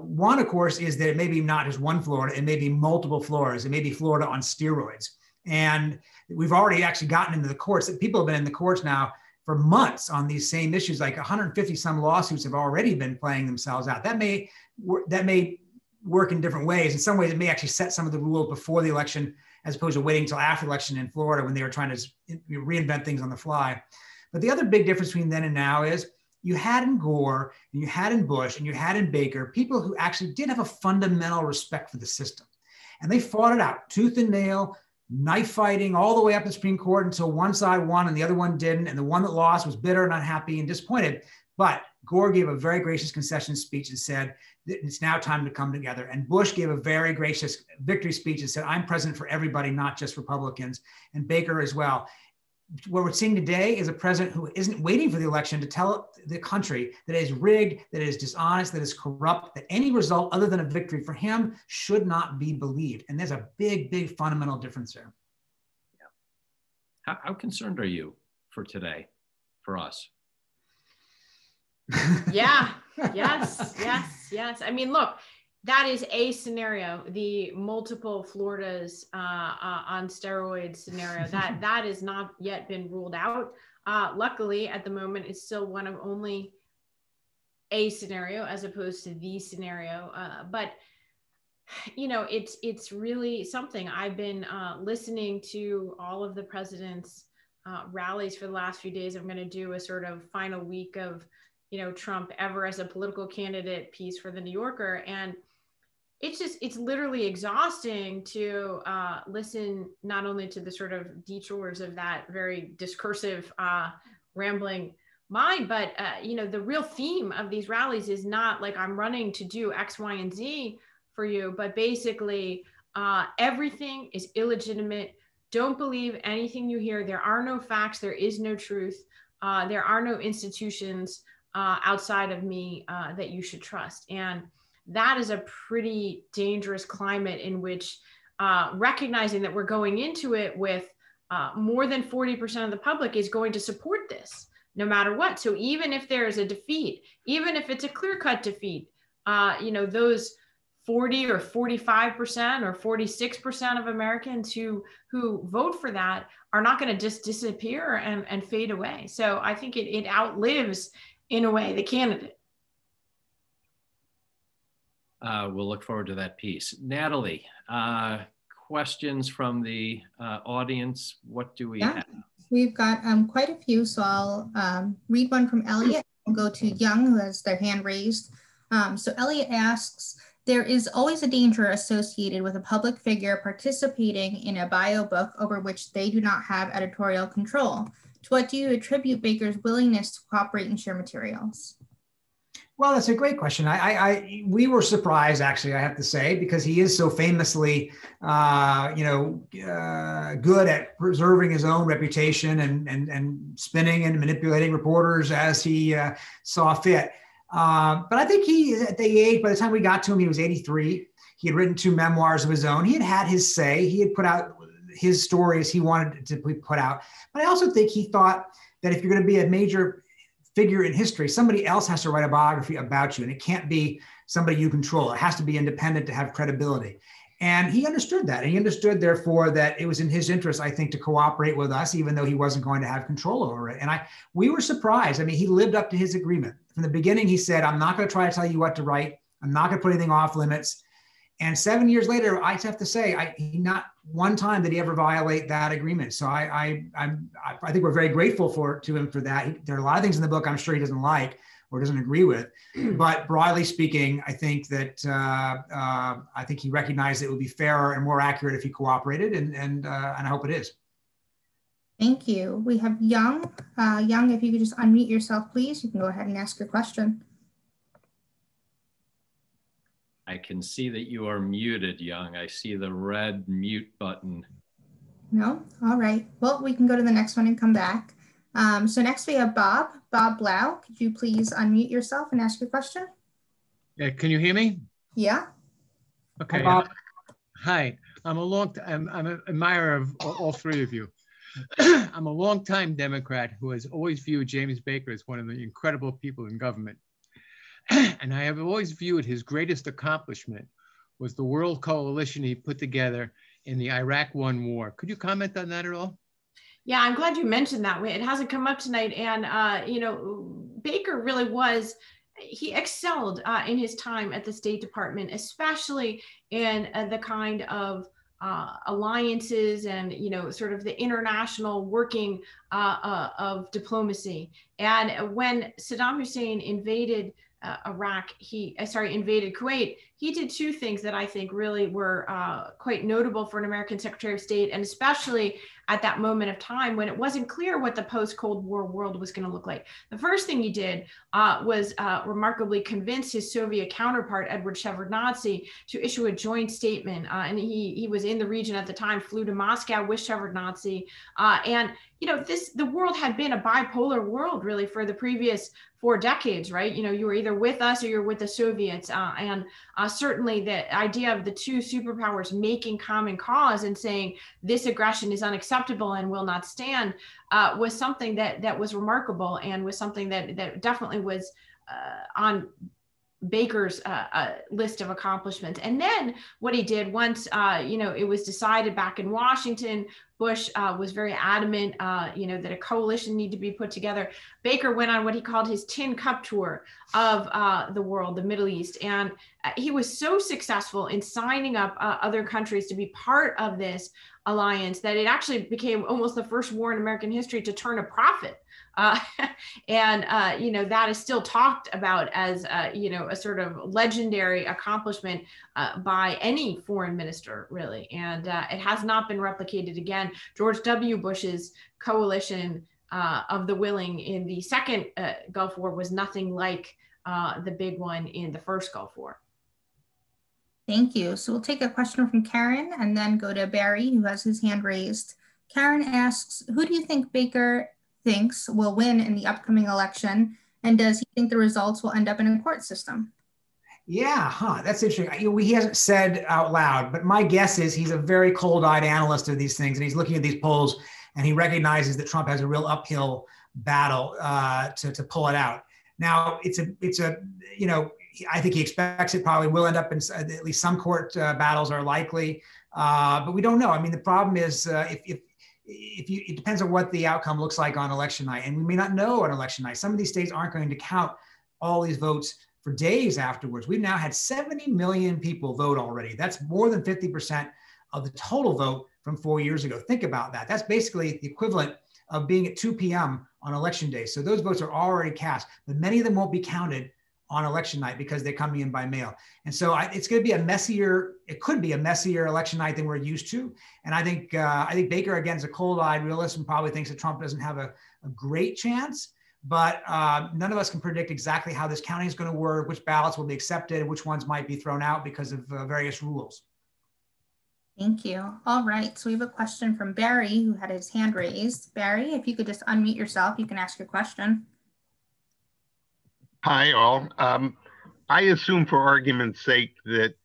One, of course, is that it may be not just one Florida, it may be multiple Floridas. It may be Florida on steroids. And we've already actually gotten into the courts. People have been in the courts now for months on these same issues. Like 150 some lawsuits have already been playing themselves out. That may work in different ways. In some ways, it may actually set some of the rules before the election, as opposed to waiting until after the election in Florida when they were trying to reinvent things on the fly. But the other big difference between then and now is you had in Gore and you had in Bush and you had in Baker people who actually did have a fundamental respect for the system. And they fought it out tooth and nail, knife fighting all the way up the Supreme Court until one side won and the other one didn't. And the one that lost was bitter and unhappy and disappointed. But Gore gave a very gracious concession speech and said that it's now time to come together. And Bush gave a very gracious victory speech and said, I'm president for everybody, not just Republicans, and Baker as well. What we're seeing today is a president who isn't waiting for the election to tell the country that it is rigged, that it is dishonest, that it is corrupt, that any result other than a victory for him should not be believed. And there's a big, big fundamental difference there. Yeah. How concerned are you for today, for us? Yeah, yes. I mean, look, that is a scenario, the multiple Floridas on steroids scenario. That has not yet been ruled out. Luckily, at the moment, it's still one of only a scenario as opposed to the scenario. But you know, it's really something. I've been listening to all of the president's rallies for the last few days. I'm going to do a sort of final week of, you know, Trump ever as a political candidate piece for the New Yorker, and it's literally exhausting to listen not only to the sort of detours of that very discursive, rambling mind, but you know, the real theme of these rallies is not like I'm running to do X, Y, and Z for you, but basically everything is illegitimate. Don't believe anything you hear. There are no facts. There is no truth. There are no institutions outside of me that you should trust. And that is a pretty dangerous climate in which recognizing that we're going into it with more than 40% of the public is going to support this no matter what. So even if there is a defeat, even if it's a clear-cut defeat, you know, those 40 or 45% or 46% of Americans who vote for that are not going to just disappear and fade away. So I think it outlives, in a way, the candidate. We'll look forward to that piece. Natalie, questions from the audience. What do we have? We've got quite a few, so I'll read one from Elliot. We'll go to Young, who has their hand raised. So Elliot asks, there is always a danger associated with a public figure participating in a bio book over which they do not have editorial control. To what do you attribute Baker's willingness to cooperate and share materials? Well, that's a great question. We were surprised, actually, I have to say, because he is so famously, good at preserving his own reputation and spinning and manipulating reporters as he saw fit. But I think at the age, by the time we got to him, he was 83. He had written 2 memoirs of his own. He had had his say. He had put out his stories he wanted to put out. But I also think he thought that if you're going to be a major figure in history, somebody else has to write a biography about you, and it can't be somebody you control. It has to be independent to have credibility. And he understood that. And he understood, therefore, that it was in his interest, I think, to cooperate with us, even though he wasn't going to have control over it. And we were surprised. I mean, he lived up to his agreement. From the beginning, he said, I'm not going to try to tell you what to write. I'm not going to put anything off limits. And 7 years later, I have to say, not one time did he ever violate that agreement. So I think we're very grateful to him for that. There are a lot of things in the book I'm sure he doesn't like or doesn't agree with, but broadly speaking, I think that I think he recognized it would be fairer and more accurate if he cooperated, and I hope it is. Thank you. We have Young. Young, if you could just unmute yourself, please, you can go ahead and ask your question. I can see that you are muted, Young. I see the red mute button. No? All right. Well, we can go to the next one and come back. So next we have Bob. Bob Blau, could you please unmute yourself and ask your question? Yeah, can you hear me? Yeah. Okay. Hi, Bob. Hi. I'm an admirer of all three of you. I'm a longtime Democrat who has always viewed James Baker as one of the incredible people in government. And I have always viewed his greatest accomplishment was the world coalition he put together in the Iraq war. Could you comment on that at all? Yeah, I'm glad you mentioned that. It hasn't come up tonight. And, Baker really he excelled in his time at the State Department, especially in the kind of alliances and, sort of the international working of diplomacy. And when Saddam Hussein invaded invaded Kuwait, he did two things that I think really were quite notable for an American Secretary of State, and especially at that moment of time when it wasn't clear what the post-Cold War world was going to look like. The first thing he did was remarkably convince his Soviet counterpart, Edward Shevardnadze, to issue a joint statement. And he was in the region at the time, flew to Moscow with Shevardnadze. And the world had been a bipolar world really for the previous 4 decades, right? You were either with us or you're with the Soviets. And certainly the idea of the two superpowers making common cause and saying this aggression is unacceptable and will not stand was something that was remarkable, and was something that definitely was on Baker's list of accomplishments. And then what he did once, it was decided back in Washington, Bush was very adamant, that a coalition needed to be put together. Baker went on what he called his tin cup tour of the world, the Middle East. And he was so successful in signing up other countries to be part of this alliance that it actually became almost the first war in American history to turn a profit. That is still talked about as, a sort of legendary accomplishment by any foreign minister, really. And it has not been replicated again. George W. Bush's coalition of the willing in the second Gulf War was nothing like the big one in the first Gulf War. Thank you. So we'll take a question from Karen and then go to Barry, who has his hand raised. Karen asks, who do you think Baker thinks will win in the upcoming election? And does he think the results will end up in a court system? Yeah, that's interesting. He hasn't said out loud, but my guess is he's a very cold-eyed analyst of these things, and he's looking at these polls, and he recognizes that Trump has a real uphill battle to pull it out. Now, I think he expects it probably will end up in at least some court battles are likely, but we don't know. I mean, the problem is it depends on what the outcome looks like on election night, and we may not know on election night. Some of these states aren't going to count all these votes for days afterwards. We've now had 70 million people vote already. That's more than 50% of the total vote from 4 years ago. Think about that. That's basically the equivalent of being at 2 p.m. on election day. So those votes are already cast, but many of them won't be counted on election night because they're coming in by mail. And so it's going to be it could be a messier election night than we're used to. And I think Baker, again, is a cold-eyed realist and probably thinks that Trump doesn't have a great chance. But none of us can predict exactly how this counting is going to work, which ballots will be accepted, and which ones might be thrown out because of various rules. Thank you. All right, so we have a question from Barry, who had his hand raised. Barry, if you could just unmute yourself, you can ask your question. Hi, all. I assume for argument's sake that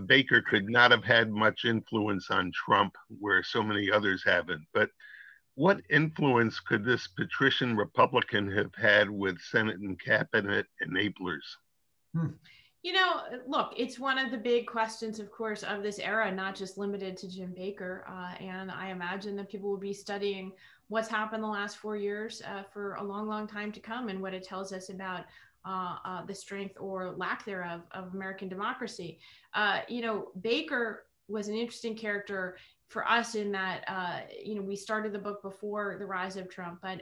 Baker could not have had much influence on Trump where so many others haven't, but what influence could this patrician Republican have had with Senate and cabinet enablers? Look, it's one of the big questions, of course, of this era, not just limited to Jim Baker. And I imagine that people will be studying what's happened the last 4 years for a long, long time to come, and what it tells us about the strength or lack thereof of American democracy. Baker was an interesting character for us in that, we started the book before the rise of Trump, but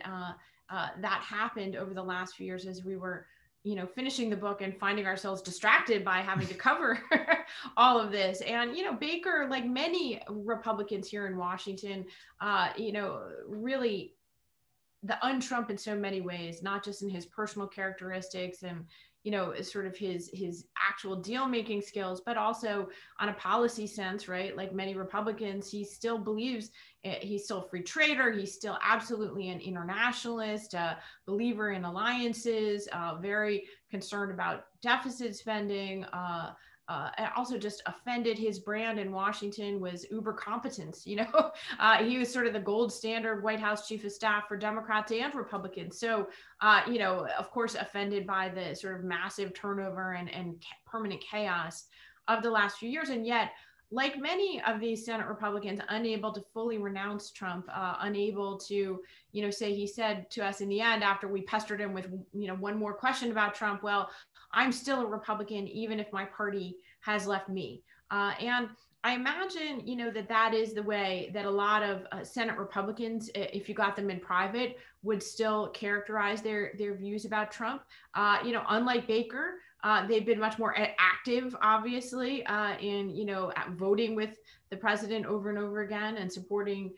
that happened over the last few years as we were, finishing the book and finding ourselves distracted by having to cover all of this. And, Baker, like many Republicans here in Washington, really the un-Trump in so many ways, not just in his personal characteristics and, sort of his actual deal-making skills, but also on a policy sense, right? Like many Republicans, he still believes he's still a free trader. He's still absolutely an internationalist, a believer in alliances, very concerned about deficit spending, and also just offended. His brand in Washington was uber competence. He was sort of the gold standard White House chief of staff for Democrats and Republicans. So, of course, offended by the sort of massive turnover and permanent chaos of the last few years. And yet, like many of these Senate Republicans, unable to fully renounce Trump, unable to, say, he said to us in the end, after we pestered him with, one more question about Trump, well, I'm still a Republican, even if my party has left me. And I imagine, that is the way that a lot of Senate Republicans, if you got them in private, would still characterize their views about Trump. Unlike Baker, they've been much more active, obviously, in, voting with the president over and over again and supporting,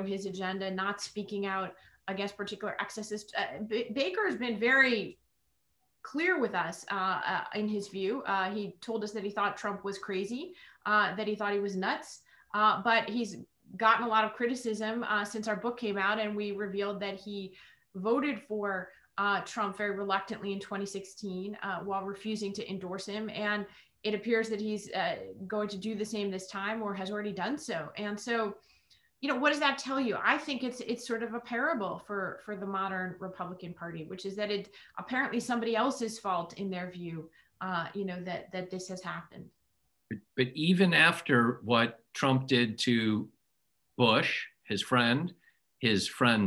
his agenda, not speaking out against particular excesses. Baker has been very clear with us in his view. He told us that he thought Trump was crazy, that he thought he was nuts, but he's gotten a lot of criticism since our book came out, and we revealed that he voted for Trump very reluctantly in 2016 while refusing to endorse him. And it appears that he's going to do the same this time or has already done so. And so, what does that tell you? I think it's sort of a parable for the modern Republican Party, which is that it's apparently somebody else's fault in their view, that this has happened. But even after what Trump did to Bush, his friend's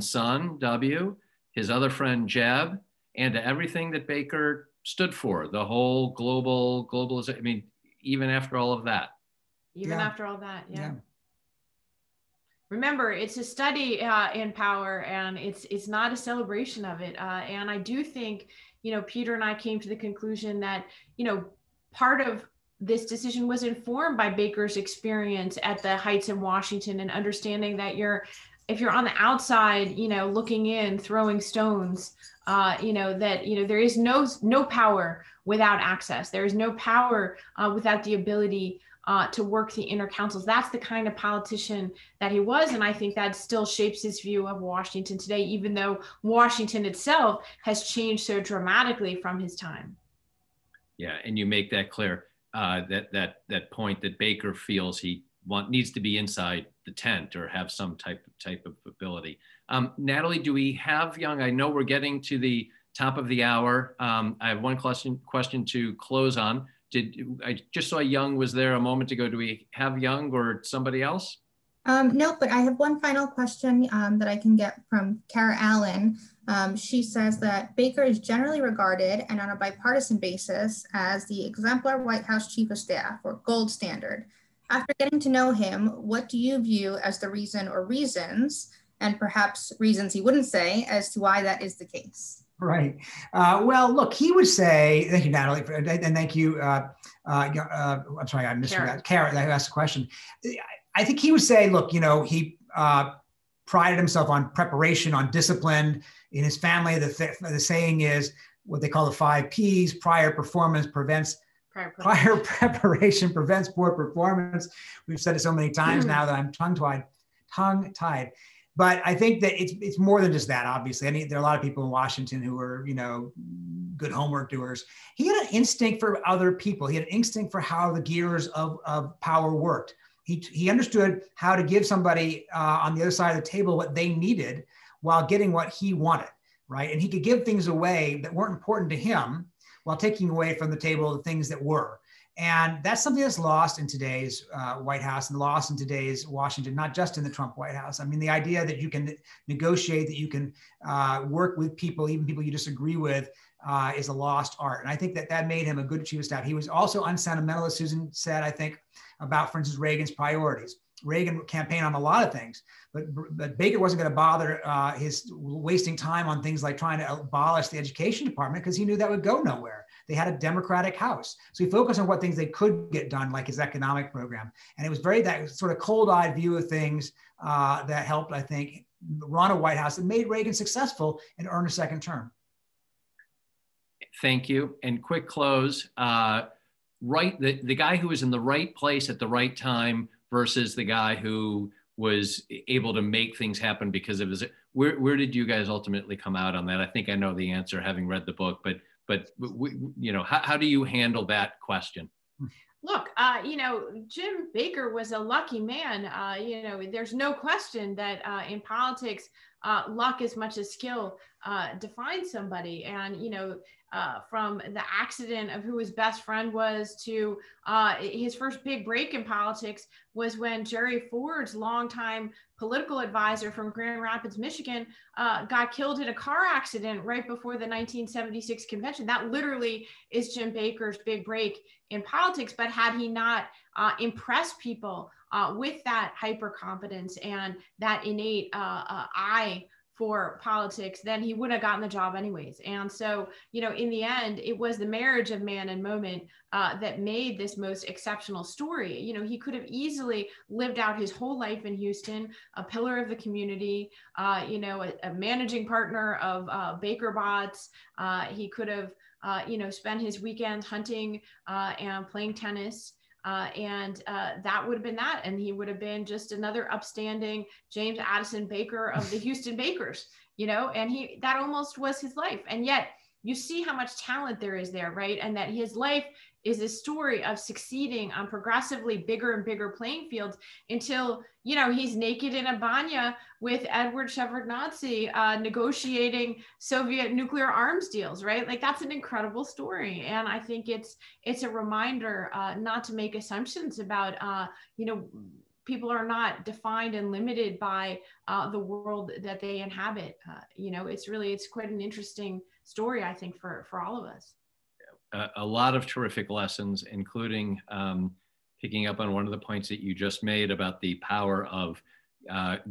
son, W, his other friend, Jeb, and to everything that Baker stood for, the whole globalization, I mean, even after all of that. After all that, yeah. Remember, it's a study in power, and it's not a celebration of it. And I do think, Peter and I came to the conclusion that, part of this decision was informed by Baker's experience at the Heights in Washington and understanding that if you're on the outside, looking in, throwing stones, there is no power without access. There is no power without the ability to work the inner councils. That's the kind of politician that he was. And I think that still shapes his view of Washington today, even though Washington itself has changed so dramatically from his time. Yeah, and you make that clear, that point that Baker feels he needs to be inside the tent or have some type of ability. Natalie, do we have Young? I know we're getting to the top of the hour. I have one question to close on. I just saw Young was there a moment ago. Do we have Young or somebody else? No, but I have one final question that I can get from Kara Allen. She says that Baker is generally regarded and on a bipartisan basis as the exemplar White House chief of staff or gold standard. After getting to know him, what do you view as the reason or reasons, and perhaps reasons he wouldn't say, as to why that is the case? Right. Well, look, he would say, thank you, Natalie, and thank you. I'm sorry, I missed that. Kara, who asked the question. I think he would say, look, he prided himself on preparation, on discipline. In his family, the saying is what they call the 5 Ps: prior preparation prevents poor performance. We've said it so many times now that I'm tongue-tied. But I think that it's more than just that, obviously. There are a lot of people in Washington who are, good homework doers. He had an instinct for other people. He had an instinct for how the gears of power worked. He understood how to give somebody on the other side of the table what they needed while getting what he wanted, right? And he could give things away that weren't important to him while taking away from the table the things that were. And that's something that's lost in today's White House and lost in today's Washington, not just in the Trump White House. I mean, the idea that you can negotiate, that you can work with people, even people you disagree with, is a lost art. And I think that made him a good chief of staff. He was also unsentimental, as Susan said, I think, about, for instance, Reagan's priorities. Reagan campaigned on a lot of things, but Baker wasn't going to bother his wasting time on things like trying to abolish the education department, because he knew that would go nowhere. They had a Democratic House. So he focused on what things they could get done, like his economic program. And it was that sort of cold-eyed view of things that helped, I think, run a White House and made Reagan successful and earn a second term. Thank you. And quick close, the guy who was in the right place at the right time versus the guy who was able to make things happen because of his, where did you guys ultimately come out on that? I think I know the answer, having read the book, but how do you handle that question? Look, Jim Baker was a lucky man. There's no question that in politics, luck as much as skill defines somebody. And, from the accident of who his best friend was to his first big break in politics was when Jerry Ford's longtime political advisor from Grand Rapids, Michigan, got killed in a car accident right before the 1976 convention. That literally is Jim Baker's big break in politics. But had he not impressed people with that hyper competence and that innate eye for politics, then he would have gotten the job anyways. And so, in the end, it was the marriage of man and moment that made this most exceptional story. He could have easily lived out his whole life in Houston, a pillar of the community, a managing partner of Baker Bots. He could have, spent his weekends hunting and playing tennis. That would have been that. And he would have been just another upstanding James Addison Baker of the Houston Bakers, and that almost was his life. And yet you see how much talent there is there, right? And that his life is a story of succeeding on progressively bigger and bigger playing fields until, he's naked in a banya with Edward Shevardnadze negotiating Soviet nuclear arms deals, right? Like, that's an incredible story. And I think it's a reminder not to make assumptions about, people are not defined and limited by the world that they inhabit. It's quite an interesting story, I think, for all of us. A lot of terrific lessons, including picking up on one of the points that you just made about the power of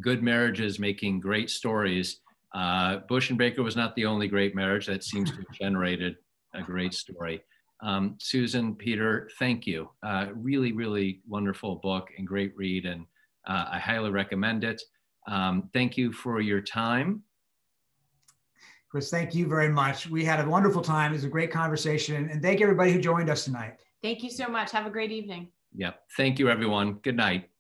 good marriages making great stories. Bush and Baker was not the only great marriage that seems to have generated a great story. Susan, Peter, thank you. Really, really wonderful book and great read, and I highly recommend it. Thank you for your time. Chris, thank you very much. We had a wonderful time. It was a great conversation, and thank everybody who joined us tonight. Thank you so much. Have a great evening. Yep. Thank you, everyone. Good night.